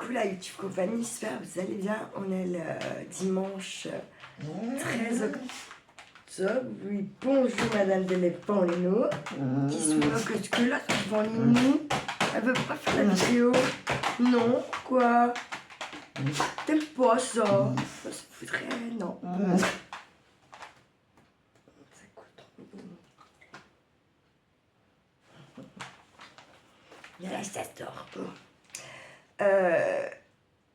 coup, la YouTube compagnie, j'espère que vous allez bien. On est le dimanche 13 octobre. Oui, bonjour Madame Delepon-Leno. Qui soit que là, devant Lino. Elle veut pas faire la vidéo. Non, quoi? T'aimes pas ça? Ça se foutrait, non. Ça coûte trop. Il y a la Stator.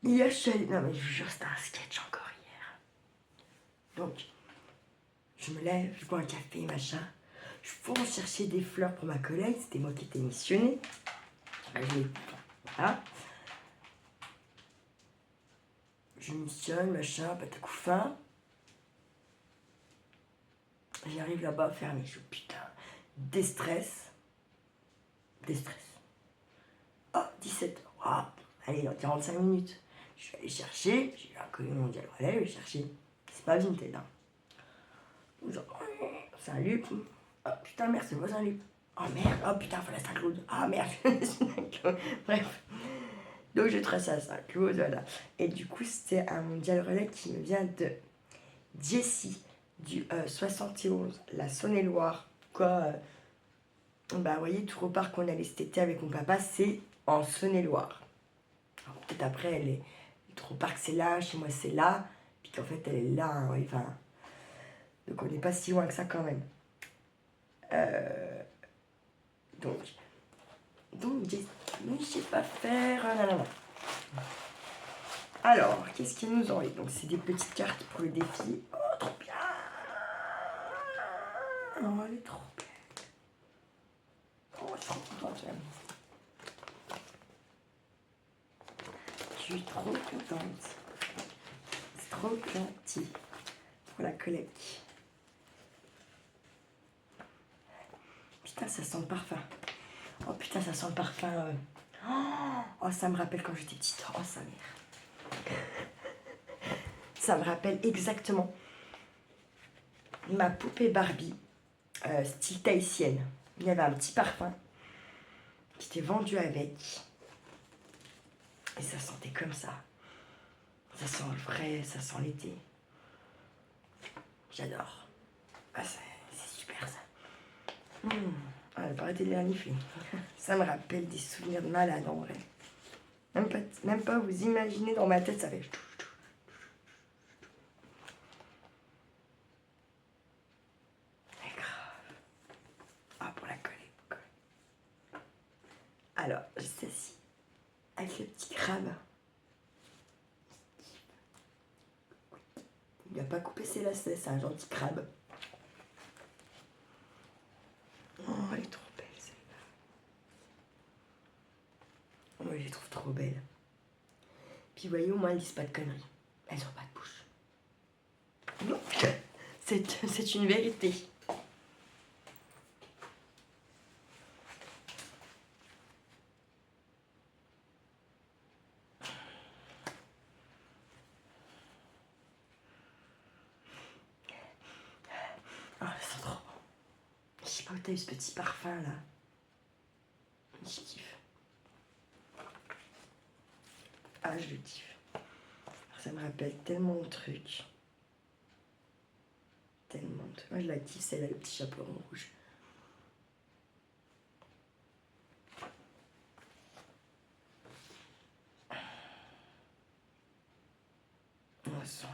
Hier, je suis allée... Non, mais je vous jure, c'était un sketch encore hier. Donc, je me lève, je bois un café, machin. Je fonce chercher des fleurs pour ma collègue. C'était moi qui étais missionnée. Voilà. Je missionne, machin, patacouffin. J'arrive là-bas, fermé. Je dis, putain, déstress. Oh, 17h. Oh, allez, dans 45 minutes. Je suis allé chercher. J'ai eu un colis mondial relais, je vais chercher. C'est pas Vinted, hein. Genre, c'est un Luc. Oh putain, merde, c'est le voisin Luc. Oh merde, oh putain, faut la Saint-Claude. Ah merde, bref. Donc je trace à Saint-Claude, voilà. Et du coup, c'était un mondial relais qui me vient de Jessie, du 71, la Saône-et-Loire. Quoi, bah, vous voyez, tout repart qu'on allait cet été avec mon papa, c'est en Saône-et-Loire. Peut-être après, elle est trop parc, c'est là, chez moi, c'est là. Puis qu'en fait, elle est là, hein, ouais, enfin. Donc on n'est pas si loin que ça quand même. Donc, je sais pas faire. Non. Alors, qu'est-ce qu'ils nous ont eu? Donc, c'est des petites cartes pour le défi. Oh, trop bien! Oh, elle est trop belle. Oh, je suis trop contente. Je suis trop contente. C'est trop gentil pour la collecte. Putain, ça sent le parfum. Oh putain, ça sent le parfum. Oh, ça me rappelle quand j'étais petite. Oh, sa mère. Ça me rappelle exactement ma poupée Barbie, style tahitienne. Il y avait un petit parfum qui était vendu avec. Et ça sentait comme ça. Ça sent le vrai, ça sent l'été. J'adore. Ah, c'est super ça. Ah, elle paraît renifler. Ça me rappelle des souvenirs de malade en vrai. Même pas vous imaginez, dans ma tête, ça fait... C'est grave. Ah, pour la coller. Alors, j'ai celle-ci. Avec le petit crabe. Il n'a pas coupé ses lacets, c'est un gentil crabe. Oh, elle est trop belle celle-là. Moi, je les trouve trop belles. Puis vous voyez, au moins, elles disent pas de conneries. Elles ont pas de bouche. Non, c'est une vérité. Oh, elles sont trop bon. Je sais pas où t'as eu ce petit parfum là. Je kiffe. Ah, je le kiffe. Ça me rappelle tellement de trucs. Tellement de trucs. Moi, je la kiffe, celle-là, le petit chapeau rond rouge.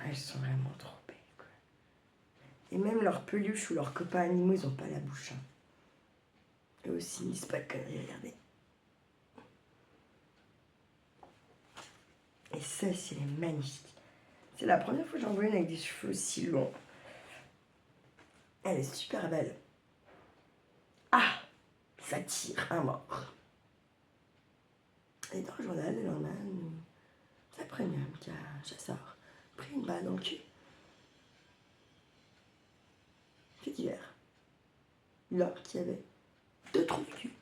Elles sont vraiment trop belles, quoi. Et même leurs peluches ou leurs copains animaux, ils ont pas la bouche. Hein. Eux aussi, ils disent pas de conneries, regardez. Et celle-ci, elle est magnifique. C'est la première fois que j'en vois une avec des cheveux aussi longs. Elle est super belle. Ah, ça tire un mort. Et dans le journal, le lendemain, la premium qui a un chasseur pris une balle dans le cul. Fait d'hiver. Là, qu'il y avait 2 trous de cul.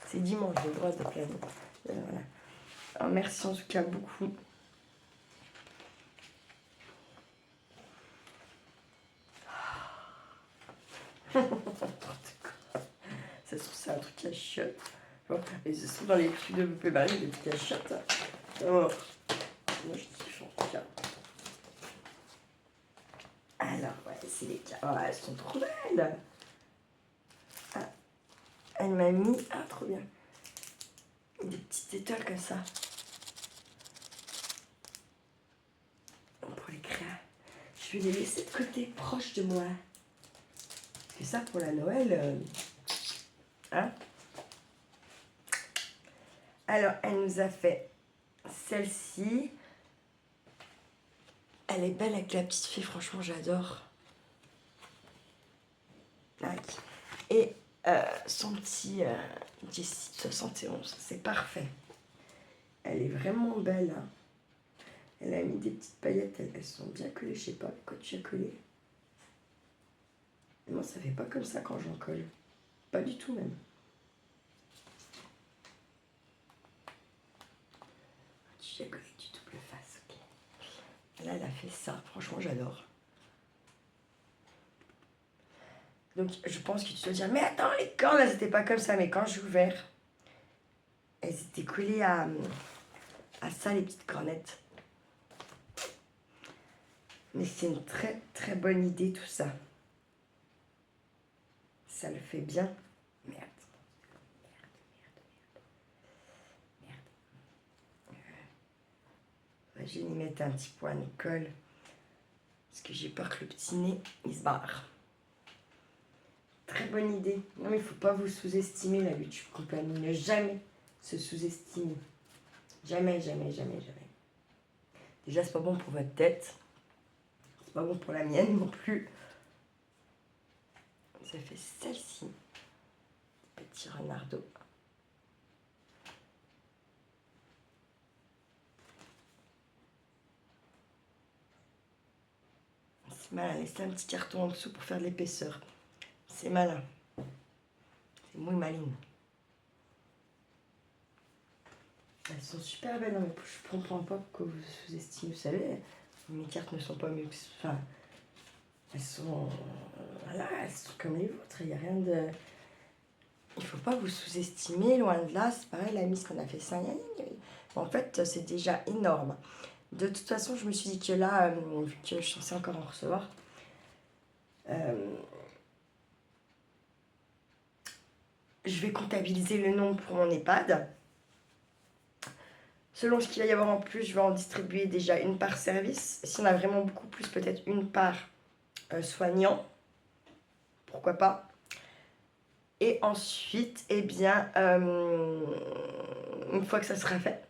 C'est dimanche, j'ai le droit de planer. Voilà. Alors, merci en tout cas beaucoup. Ça se trouve, c'est un truc à chiotte. Bon, et ce sont dans les trucs de Poupée Marie, des petites cachettes. Oh. Moi, je kiffe en tout cas. Alors, ouais, c'est les cartes. Oh, elles sont trop belles. Ah, elle m'a mis... Ah, trop bien. Des petites étoiles comme ça. Pour les créer. Je vais les laisser de côté, proche de moi. C'est ça pour la Noël. Hein? Alors, elle nous a fait celle-ci. Elle est belle avec la petite fille, franchement, j'adore. Et son petit Jessie 71, c'est parfait. Elle est vraiment belle. Hein. Elle a mis des petites paillettes, elles sont bien collées, je sais pas quoi tu as collé. Et moi, ça fait pas comme ça quand j'en colle. Pas du tout même. Tu as collé du double face, ok. Là, elle a fait ça, franchement, j'adore. Donc, je pense que tu dois dire, mais attends, les cornes, elles étaient pas comme ça. Mais quand j'ai ouvert, elles étaient collées à ça, les petites cornettes. Mais c'est une très, très bonne idée, tout ça. Ça le fait bien. Merde. Je vais y mettre un petit point de colle. Parce que j'ai peur que le petit nez, il se barre. Très bonne idée. Non, mais il ne faut pas vous sous-estimer, la YouTube Compagnie. Ne jamais se sous-estimer. Jamais, jamais, jamais, jamais. Déjà, c'est pas bon pour votre tête. C'est pas bon pour la mienne non plus. Ça fait celle-ci. Petit renardeau. C'est malin. Laissez un petit carton en dessous pour faire de l'épaisseur. C'est malin. C'est muy maline. Elles sont super belles, mais je comprends pas pourquoi vous sous-estimez. Vous savez, mes cartes ne sont pas mieux que... Enfin, elles sont... voilà, elles sont comme les vôtres. Il n'y a rien de... Il faut pas vous sous-estimer, loin de là. C'est pareil, la mise qu'on a fait ça. En fait, c'est déjà énorme. De toute façon, je me suis dit que là, vu que je suis censée encore en recevoir, je vais comptabiliser le nombre pour mon EHPAD. Selon ce qu'il va y avoir en plus, je vais en distribuer déjà une par service. Si on a vraiment beaucoup plus, peut-être une par soignant. Pourquoi pas. Et ensuite, eh bien, une fois que ça sera fait,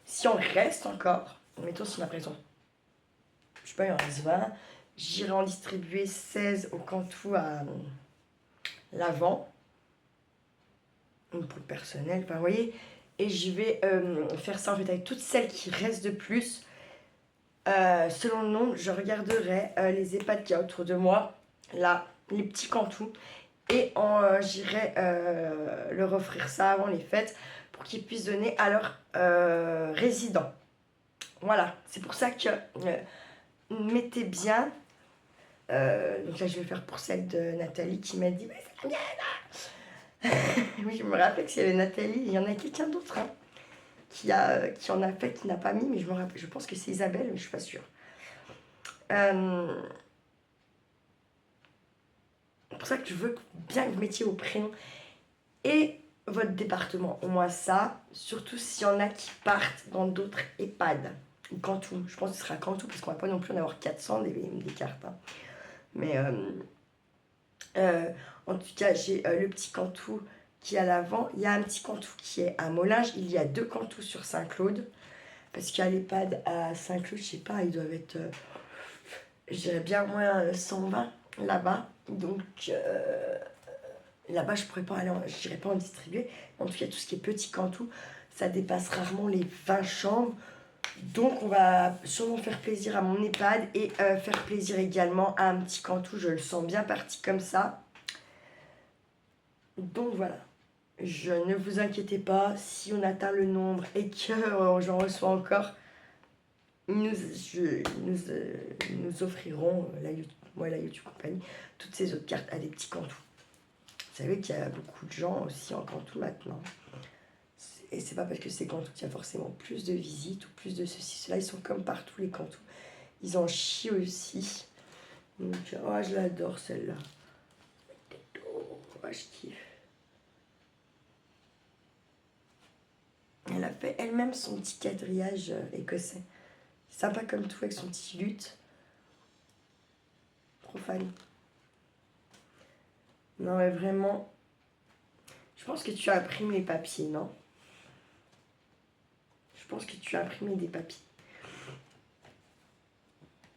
si on reste encore, mettons si on a par exemple, je sais pas, il en reste 20, j'irai en distribuer 16 au Cantou à l'avant. Pour le personnel, enfin, vous voyez. Et je vais faire ça en fait avec toutes celles qui restent de plus. Selon le nombre, je regarderai les EHPAD qu'il y a autour de moi, là, les petits Cantous, et j'irai leur offrir ça avant les fêtes pour qu'ils puissent donner à leurs résidents. Voilà, c'est pour ça que mettez bien. Donc là, je vais faire pour celle de Nathalie qui m'a dit mais c'est bien là. Oui, je me rappelle que s'il y avait Nathalie, il y en a quelqu'un d'autre. Hein, qui en a fait, qui n'a pas mis, mais je pense que c'est Isabelle, mais je suis pas sûre. C'est pour ça que je veux bien que vous mettiez vos prénoms et votre département. Au moins ça, surtout s'il y en a qui partent dans d'autres EHPAD. Ou Cantou, je pense que ce sera Cantou, parce qu'on va pas non plus en avoir 400 des cartes. Hein. Mais en tout cas, j'ai le petit Cantou qui est à l'avant. Il y a un petit Cantou qui est à Mollinges. Il y a 2 Cantous sur Saint-Claude. Parce qu'il y a l'EHPAD à Saint-Claude, je sais pas, ils doivent être, je dirais bien moins 120 là-bas. Donc là-bas, je n'irais pas en distribuer. En tout cas, tout ce qui est petit Cantou, ça dépasse rarement les 20 chambres. Donc on va sûrement faire plaisir à mon EHPAD et faire plaisir également à un petit Cantou. Je le sens bien parti comme ça. Donc voilà. Ne vous inquiétez pas, si on atteint le nombre et que j'en reçois encore, nous offrirons, la YouTube Compagnie, toutes ces autres cartes à des petits Cantous. Vous savez qu'il y a beaucoup de gens aussi en Cantou maintenant. Et c'est pas parce que c'est Cantou qu'il y a forcément plus de visites ou plus de ceci, cela. Ils sont comme partout, les Cantou. Ils en chient aussi. Donc, oh, je l'adore celle-là. Oh, je kiffe. Elle a fait elle-même son petit quadrillage écossais. Sympa comme tout avec son petit luth. Trop fan. Non mais vraiment. Je pense que tu as imprimé les papiers, non? Je pense que tu as imprimé des papiers.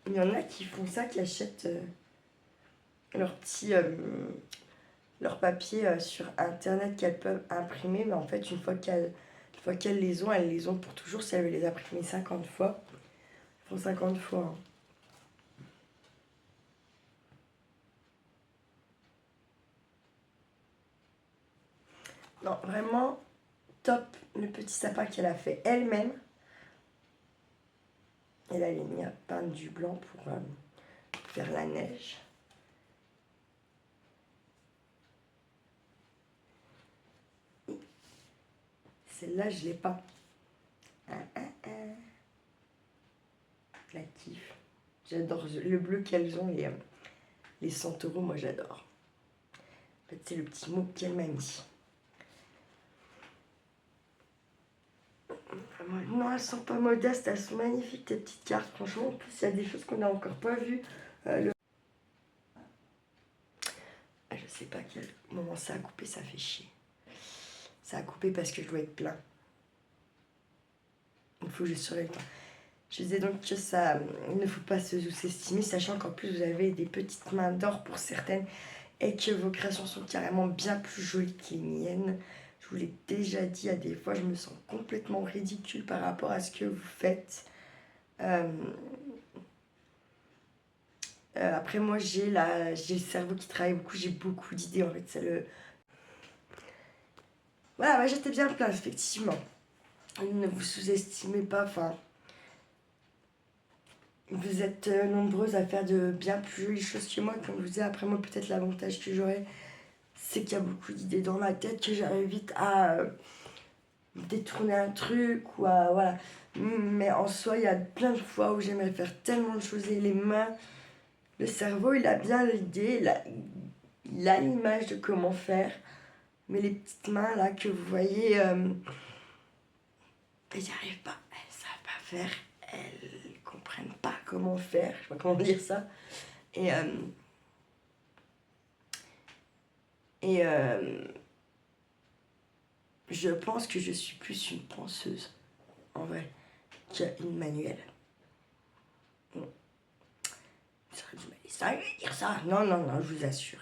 Il y en a qui font ça, qui achètent leurs petits leurs papiers sur internet qu'elles peuvent imprimer. Mais en fait, une fois qu'elles elles les ont pour toujours. Si elles veulent les imprimer 50 fois, elles font 50 fois. Hein. Non, vraiment top le petit sapin qu'elle a fait elle-même. Et là, elle a mis à peindre du blanc pour faire la neige. Celle-là, je l'ai pas. La kiffe. J'adore le bleu qu'elles ont, les centaures, moi j'adore. En fait, c'est le petit mot qu'elle m'a mis. Non, elles sont pas modestes, elles sont magnifiques tes petites cartes. Franchement, en plus, il y a des choses qu'on n'a encore pas vues. Je sais pas quel moment ça a coupé, ça fait chier. Ça a coupé parce que je dois être plein. Il faut que je surveille le temps. Je disais donc que ça ne faut pas se sous-estimer, sachant qu'en plus vous avez des petites mains d'or pour certaines et que vos créations sont carrément bien plus jolies que les miennes. Je vous l'ai déjà dit, à des fois je me sens complètement ridicule par rapport à ce que vous faites. Après moi j'ai le cerveau qui travaille beaucoup, j'ai beaucoup d'idées en fait. C'est le... Voilà, moi j'étais bien plein effectivement. Ne vous sous-estimez pas, enfin... Vous êtes nombreuses à faire de bien plus jolies choses que moi, comme je vous disais. Après moi peut-être l'avantage que j'aurai, c'est qu'il y a beaucoup d'idées dans ma tête, que j'arrive vite à détourner un truc ou à... Voilà. Mais en soi, il y a plein de fois où j'aimerais faire tellement de choses et les mains, le cerveau, il a bien l'idée, il a l'image de comment faire. Mais les petites mains là que vous voyez, elles n'y arrivent pas, elles ne savent pas faire, elles comprennent pas comment faire, je sais pas comment dire ça. Et je pense que je suis plus une penseuse, en vrai, qu'une manuelle. Ça veut dire ça. Non, non, non, je vous assure.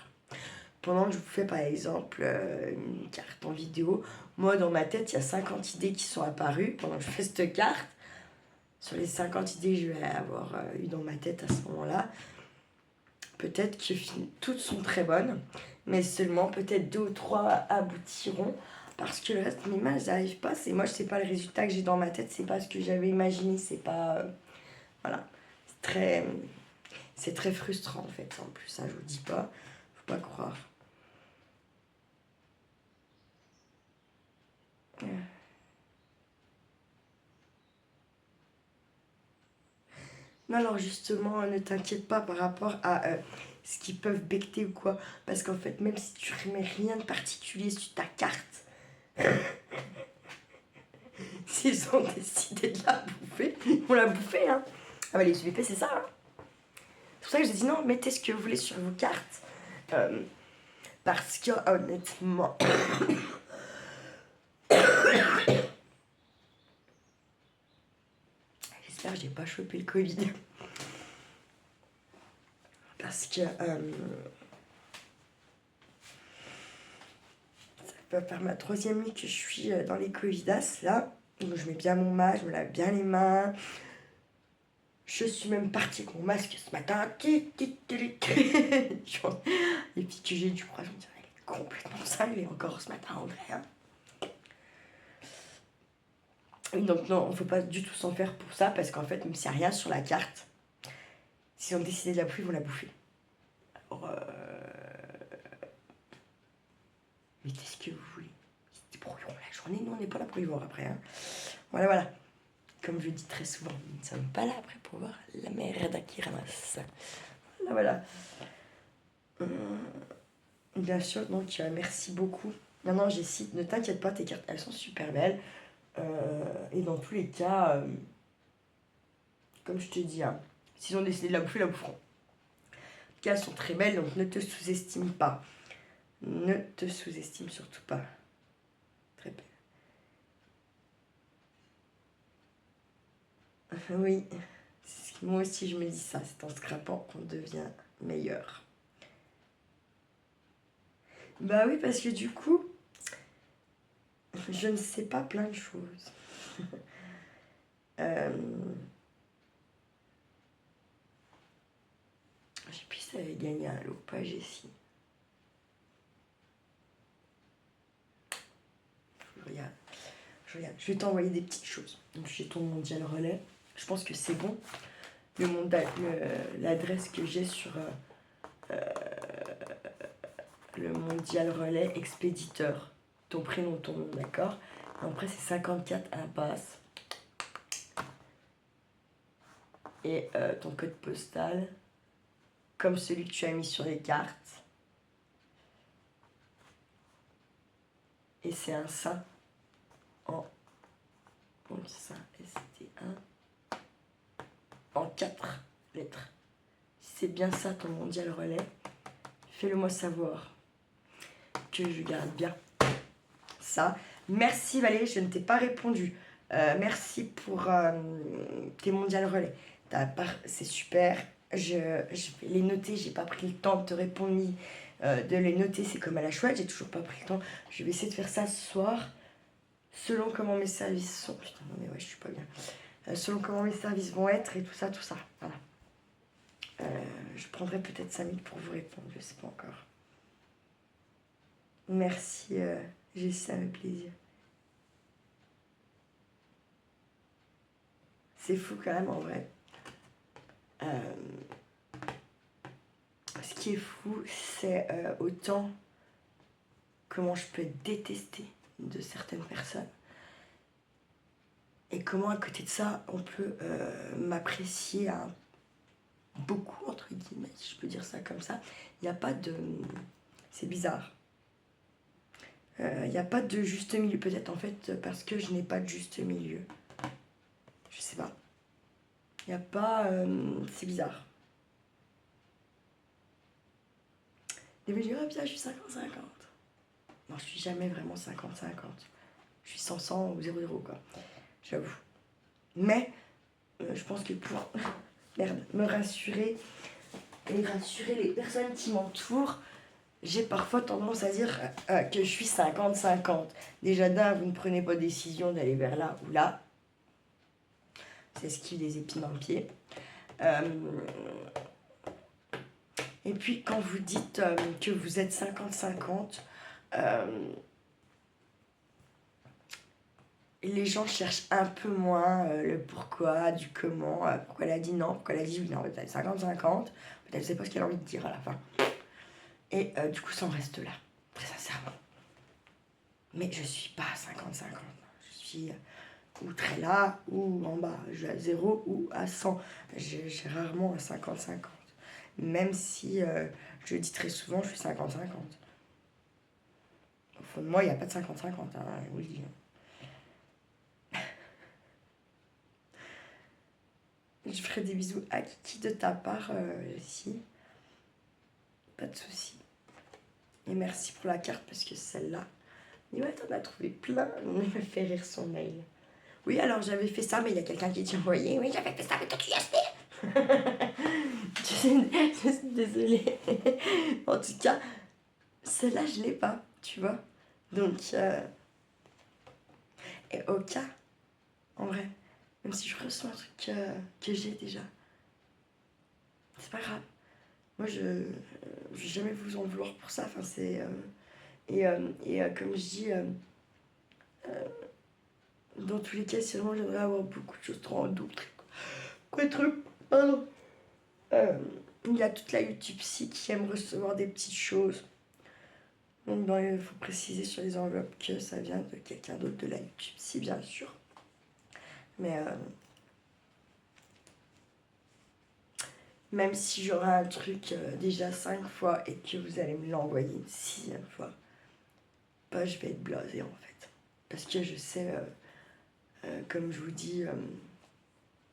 Pendant que je vous fais par exemple une carte en vidéo, moi dans ma tête, il y a 50 idées qui sont apparues pendant que je fais cette carte. Sur les 50 idées que je vais avoir eues dans ma tête à ce moment-là, peut-être que toutes sont très bonnes, mais seulement peut-être 2 ou 3 aboutiront. Parce que le reste, mes mains, elles n'arrivent pas. C'est moi, je sais pas le résultat que j'ai dans ma tête, c'est pas ce que j'avais imaginé, c'est pas... voilà. C'est très frustrant en fait, en plus, ça je vous dis pas, faut pas croire. Non, alors justement, ne t'inquiète pas par rapport à ce qu'ils peuvent becter ou quoi, parce qu'en fait, même si tu remets rien de particulier sur ta carte, s'ils ont décidé de la bouffer, ils vont la bouffer, hein. Ah bah les UVP, c'est ça, hein. C'est pour ça que j'ai dit non, mettez ce que vous voulez sur vos cartes. Parce que honnêtement... J'espère que j'ai pas chopé le Covid. Parce que... ça va faire ma 3e nuit que je suis dans les Covidas, là. Donc je mets bien mon masque, je me lave bien les mains. Je suis même partie avec mon masque ce matin. Les filles que j'ai du croire, je me disais, elle est complètement cinglée encore ce matin, André. Hein. Donc non, on ne faut pas du tout s'en faire pour ça, parce qu'en fait, même s'il n'y a rien sur la carte, s'ils ont décidé de la bouffer, ils vont la bouffer. Alors, mettez ce que vous voulez. Ils se débrouilleront la journée. Nous, on n'est pas là pour y voir après. Hein. Voilà. Comme je dis très souvent, nous ne sommes pas là après pour voir la merde qui ramasse. Voilà. Bien sûr, donc merci beaucoup. Non, Jessie, ne t'inquiète pas, tes cartes, elles sont super belles. Et dans tous les cas, comme je te dis, hein, s'ils ont décidé de la bouffer, la boufferont. En tout cas, elles sont très belles, donc ne te sous-estime pas. Ne te sous-estime surtout pas. Très belle. Oui, moi aussi je me dis ça, c'est en scrapant qu'on devient meilleur. Bah oui, parce que du coup, je ne sais pas plein de choses. Je sais plus si ça avait gagné un lot, pas Jessie. Je regarde. Je vais t'envoyer des petites choses. Donc j'ai ton mondial relais. Je pense que c'est bon. L'adresse que j'ai sur le mondial relais expéditeur. Ton prénom, ton nom, d'accord. Après c'est 54 impasse. Et ton code postal, comme celui que tu as mis sur les cartes. Et c'est un saint en... Donc ça, ST1 en 4 lettres. Si c'est bien ça ton mondial relais, fais-le moi savoir que je garde bien ça. Merci Valérie, je ne t'ai pas répondu. Merci pour tes mondial relais. C'est super. Je vais les noter, j'ai pas pris le temps de te répondre ni de les noter, c'est comme à la chouette, j'ai toujours pas pris le temps. Je vais essayer de faire ça ce soir. Selon comment mes services sont. Putain, non mais ouais, je suis pas bien. Selon comment mes services vont être et tout ça. Voilà. Je prendrai peut-être 5 minutes pour vous répondre, je sais pas encore. Merci, Jessie, avec plaisir. C'est fou quand même en vrai. Ce qui est fou, c'est autant comment je peux être détestée de certaines personnes. Et comment à côté de ça, on peut m'apprécier à beaucoup, entre guillemets, si je peux dire ça comme ça. Il n'y a pas de... C'est bizarre. Il n'y a pas de juste milieu, peut-être en fait, parce que je n'ai pas de juste milieu. Je sais pas. Il n'y a pas... c'est bizarre. Les gens disent, oh bien, je suis 50-50. Non, je suis jamais vraiment 50-50. Je suis 100-100 ou 0-0, quoi. J'avoue. Mais, je pense que pour me rassurer et rassurer les personnes qui m'entourent, j'ai parfois tendance à dire que je suis 50-50. Déjà d'un, vous ne prenez pas décision d'aller vers là ou là. C'est ce qui des épines dans le pied. Et puis quand vous dites que vous êtes 50-50, les gens cherchent un peu moins le pourquoi, du comment, pourquoi elle a dit non, pourquoi elle a dit oui, non, peut-être 50-50, peut-être elle ne sait pas ce qu'elle a envie de dire à la fin. Et du coup, ça en reste là, très sincèrement. Mais je suis pas 50-50, je suis ou très là, ou en bas, je suis à 0 ou à 100. J'ai rarement à 50-50. Même si je dis très souvent, je suis 50-50. Au fond de moi, il n'y a pas de 50-50, hein, je vous le dis. Je ferai des bisous à Kiki de ta part, si. Pas de soucis. Et merci pour la carte, parce que celle-là... Mais ouais, t'en as trouvé plein. Il me fait rire son mail. Oui, alors j'avais fait ça, mais il y a quelqu'un qui t'a envoyé. Oui, j'avais fait ça, mais toi tu y as fait. Je suis désolée. En tout cas, celle-là, je l'ai pas, tu vois. Donc, et au cas, en vrai, même si je reçois un truc que j'ai déjà, c'est pas grave. Moi, je vais jamais vous en vouloir pour ça. Enfin, c'est... comme je dis, dans tous les cas, si vraiment j'aimerais avoir beaucoup de choses trop d'autres. Quoi de truc? Pardon. Il y a toute la YouTube-ci qui aime recevoir des petites choses. Donc il faut préciser sur les enveloppes que ça vient de quelqu'un d'autre de la YouTube, si bien sûr. Mais même si j'aurai un truc déjà 5 fois et que vous allez me l'envoyer une 6e fois, bah, je vais être blasée en fait. Parce que je sais, comme je vous dis,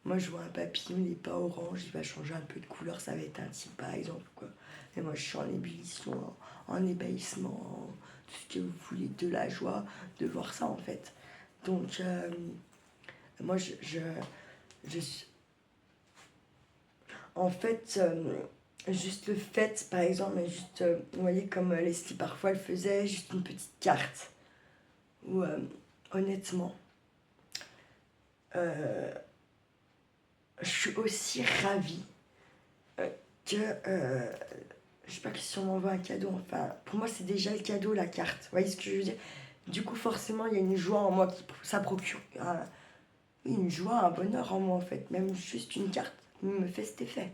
moi je vois un papillon, il n'est pas orange, il va changer un peu de couleur, ça va être un type par exemple, quoi. Et moi je suis en ébullition, en ébahissement, tout ce que vous voulez, de la joie de voir ça en fait. Donc moi je suis... En fait, juste le fait, par exemple, juste, vous voyez comme Leslie parfois elle faisait juste une petite carte. Ou honnêtement, euh, je suis aussi ravie que, je sais pas que si on m'envoie un cadeau, enfin, pour moi c'est déjà le cadeau, la carte. Vous voyez ce que je veux dire? Du coup, forcément, il y a une joie en moi qui ça procure une joie, un bonheur en moi en fait. Même juste une carte me fait cet effet.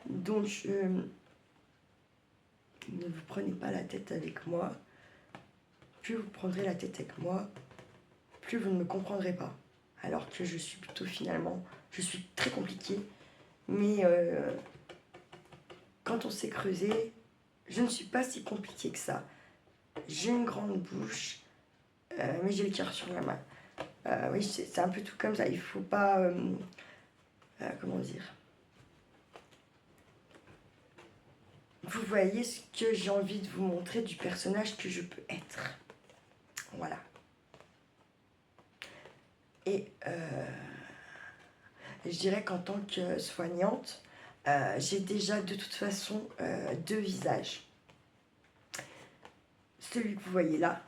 Donc, ne vous prenez pas la tête avec moi. Plus vous prendrez la tête avec moi, plus vous ne me comprendrez pas. Alors que je suis plutôt finalement, je suis très compliquée. Mais quand on s'est creusé, je ne suis pas si compliquée que ça. J'ai une grande bouche, mais j'ai le cœur sur la main. Oui, c'est un peu tout comme ça. Il faut pas... comment dire? Vous voyez ce que j'ai envie de vous montrer du personnage que je peux être. Voilà. Et je dirais qu'en tant que soignante, j'ai déjà de toute façon 2 visages. Celui que vous voyez là,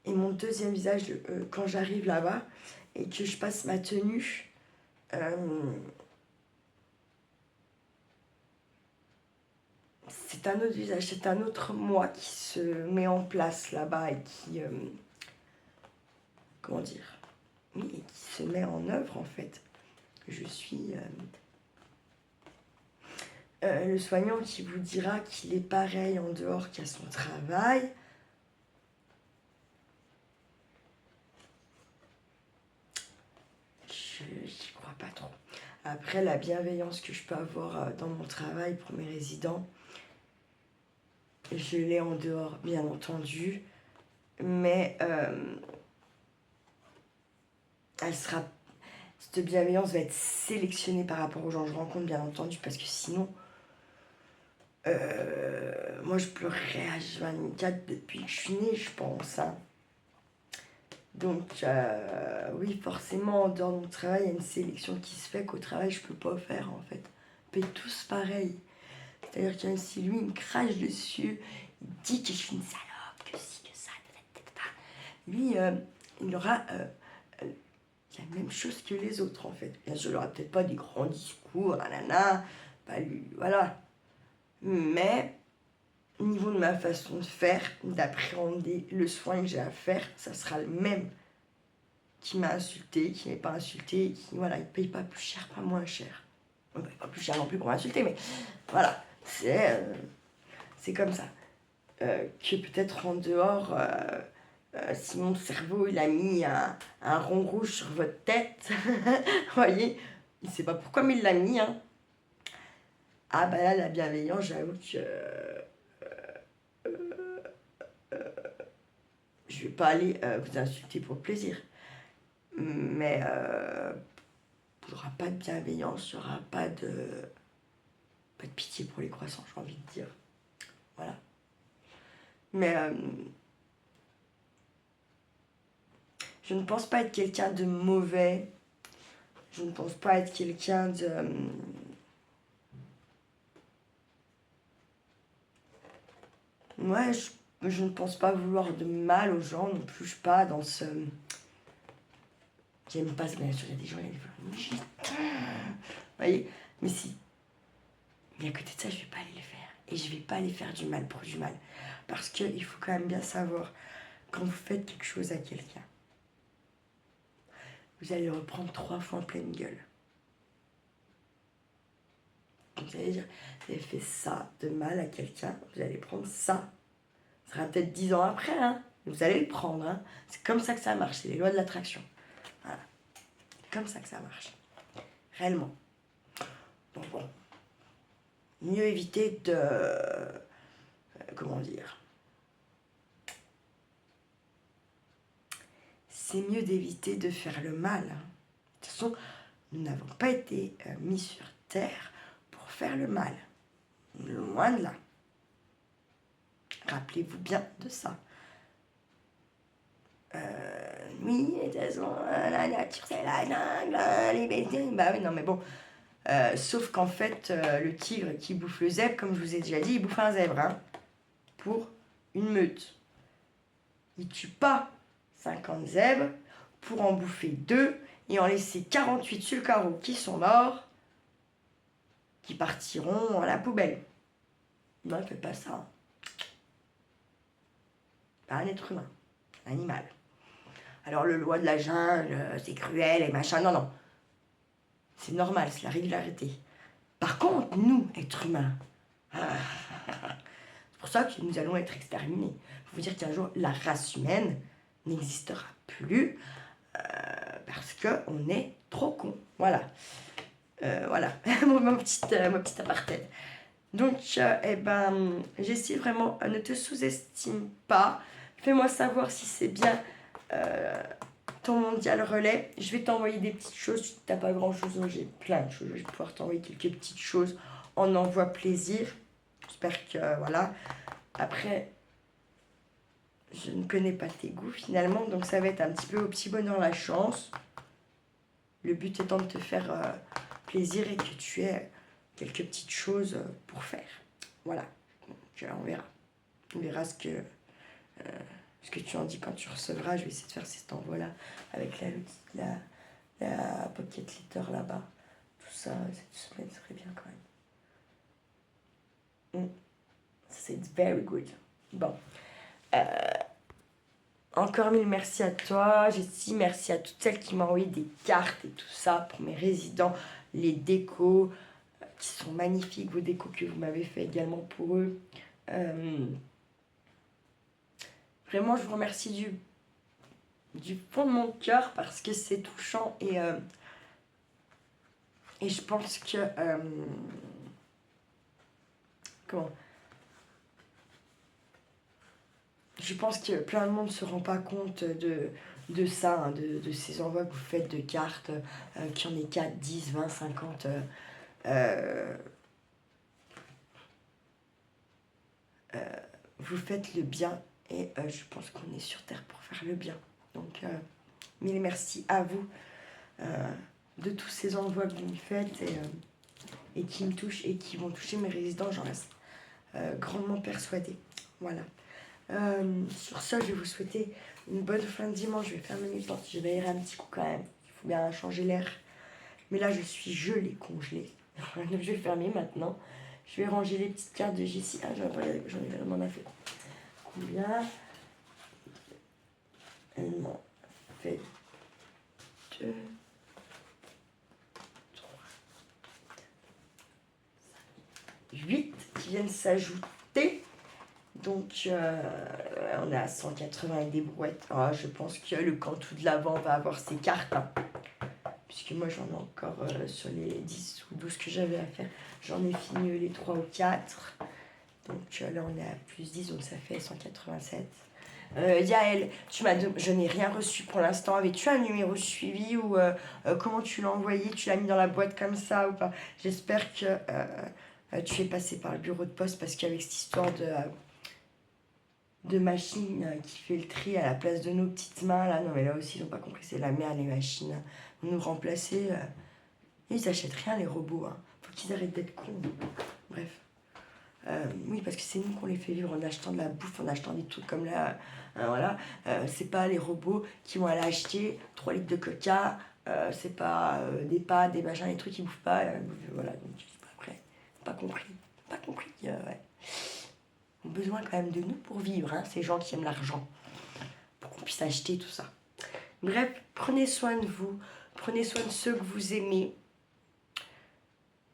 et mon deuxième visage quand j'arrive là-bas et que je passe ma tenue. C'est un autre visage, c'est un autre moi qui se met en place là-bas et qui, comment dire, oui, et qui se met en œuvre en fait. Je suis le soignant qui vous dira qu'il est pareil en dehors qu'à son travail. Je n'y crois pas trop. Après, la bienveillance que je peux avoir dans mon travail pour mes résidents, je l'ai en dehors, bien entendu. Mais elle sera... Cette bienveillance va être sélectionnée par rapport aux gens que je rencontre, bien entendu, parce que sinon... moi, je pleurerais H24 depuis que je suis née, je pense. Hein. Donc, oui, forcément, en dehors de mon travail, il y a une sélection qui se fait qu'au travail, je peux pas faire, en fait. On fait tous pareil. C'est-à-dire que si lui, il me crache dessus, il dit que je suis une salope, que si, que ça, lui, il aura la même chose que les autres, en fait. Bien sûr, il aura peut-être pas des grands discours, nanana, pas lui, voilà. Mais, au niveau de ma façon de faire, d'appréhender le soin que j'ai à faire, ça sera le même qui m'a insulté, qui n'est pas insulté, qui, voilà, il paye pas plus cher, pas moins cher. On paye pas plus cher non plus pour m'insulter, mais voilà, c'est comme ça. Que peut-être en dehors, si mon cerveau il a mis un rond rouge sur votre tête, vous voyez, il sait pas pourquoi, mais il l'a mis. Hein. Ah bah là, la bienveillance, j'avoue que je vais pas aller vous insulter pour le plaisir. Mais il n'y aura pas de bienveillance, il n'y aura pas de pitié pour les croissants, j'ai envie de dire. Voilà. Mais je ne pense pas être quelqu'un de mauvais. Je ne pense pas être quelqu'un de... ouais, je ne pense pas vouloir de mal aux gens non plus. Je suis pas dans ce... J'aime pas ce bien sûr, il y a des gens, qui disent... Putain. Vous voyez. Mais si. Mais à côté de ça, je vais pas aller les faire. Et je vais pas aller faire du mal pour du mal. Parce qu'il faut quand même bien savoir, quand vous faites quelque chose à quelqu'un, vous allez le reprendre 3 fois en pleine gueule. Vous allez dire, vous avez fait ça de mal à quelqu'un, vous allez prendre ça Ce sera peut-être 10 ans après, hein. Vous allez le prendre, hein. C'est comme ça que ça marche, c'est les lois de l'attraction. Voilà. C'est comme ça que ça marche. Réellement. Donc bon. Mieux éviter de... comment dire? C'est mieux d'éviter de faire le mal. De toute façon, nous n'avons pas été mis sur terre pour faire le mal. Loin de là. Rappelez-vous bien de ça. Oui, de toute façon, la nature c'est la jungle, les bêtises. Bah oui, non mais bon. Sauf qu'en fait, le tigre qui bouffe le zèbre, comme je vous ai déjà dit, il bouffe un zèbre, hein, pour une meute. Il tue pas 50 zèbres pour en bouffer 2 et en laisser 48 sur le carreau qui sont morts, qui partiront à la poubelle. Non, il ne fait pas ça. Pas un être humain, un animal. Alors le loi de la jungle, c'est cruel et machin, non, non. C'est normal, c'est la régularité. Par contre, nous, êtres humains, c'est pour ça que nous allons être exterminés. Il faut vous dire qu'un jour, la race humaine n'existera plus parce qu'on est trop con. Voilà. Voilà, ma petite apartheid. Donc, j'essaie vraiment, ne te sous-estime pas. Fais-moi savoir si c'est bien ton mondial relais. Je vais t'envoyer des petites choses. Si tu n'as pas grand-chose, j'ai plein de choses. Je vais pouvoir t'envoyer quelques petites choses en envoi plaisir. J'espère que, voilà. Après, je ne connais pas tes goûts finalement, donc ça va être un petit peu au petit bonheur la chance. Le but étant de te faire plaisir et que tu aies quelques petites choses pour faire. Voilà, donc on verra. On verra ce que tu en dis quand tu recevras. Je vais essayer de faire cet envoi-là avec la pocket letter là-bas. Tout ça, cette semaine serait bien quand même. C'est very good. Bon. Encore mille merci à toi, Jessie, merci à toutes celles qui m'ont envoyé des cartes et tout ça pour mes résidents, les décos qui sont magnifiques, vos décos que vous m'avez fait également pour eux. Vraiment, je vous remercie du fond de mon cœur parce que c'est touchant et je pense que... Je pense que plein de monde ne se rend pas compte de ça, hein, de ces envois que vous faites de cartes, qu'il y en ait 4, 10, 20, 50. Vous faites le bien et je pense qu'on est sur Terre pour faire le bien. Donc, mille merci à vous de tous ces envois que vous me faites et qui me touchent et qui vont toucher mes résidents, j'en reste grandement persuadée. Voilà. Sur ce, je vais vous souhaiter une bonne fin de dimanche. Je vais fermer mes portes, je vais aérer un petit coup quand même. Il faut bien changer l'air. Mais là, je suis gelée, congelée. Donc, je vais fermer maintenant. Je vais ranger les petites cartes de Jessie. Ah, j'en ai vraiment fait. Combien? Elle m'en fait 2, 3, 8 qui viennent s'ajouter. Donc, on est à 180 et des brouettes. Ah, je pense que le cantou de l'avant va avoir ses cartes. Hein. Puisque moi, j'en ai encore sur les 10 ou 12 que j'avais à faire. J'en ai fini les 3 ou 4. Donc là, on est à plus 10, donc ça fait 187. Yael, je n'ai rien reçu pour l'instant. Avais-tu un numéro suivi ou comment tu l'as envoyé? Tu l'as mis dans la boîte comme ça ou pas? J'espère que tu es passé par le bureau de poste parce qu'avec cette histoire de machine qui fait le tri à la place de nos petites mains, là, non mais là aussi, ils n'ont pas compris, c'est la merde, les machines. Vont nous remplacer. Ils n'achètent rien, les robots. Hein. Faut qu'ils arrêtent d'être cons. Bref. Oui, parce que c'est nous qu'on les fait vivre en achetant de la bouffe, en achetant des trucs comme là. Voilà. C'est pas les robots qui vont aller acheter 3 litres de coca. C'est pas des pâtes, des machins, les trucs qu'ils bouffent pas. Voilà, donc c'est pas après. Pas compris. Pas compris. Ouais. Ils ont besoin quand même de nous pour vivre, hein, ces gens qui aiment l'argent. Pour qu'on puisse acheter tout ça. Bref, prenez soin de vous. Prenez soin de ceux que vous aimez.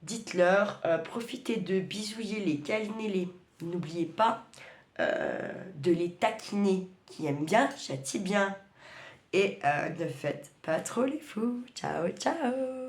Dites-leur, profitez d'eux, bisouillez-les, câlinez-les. N'oubliez pas de les taquiner. Qui aime bien, châtie bien. Et ne faites pas trop les fous. Ciao, ciao.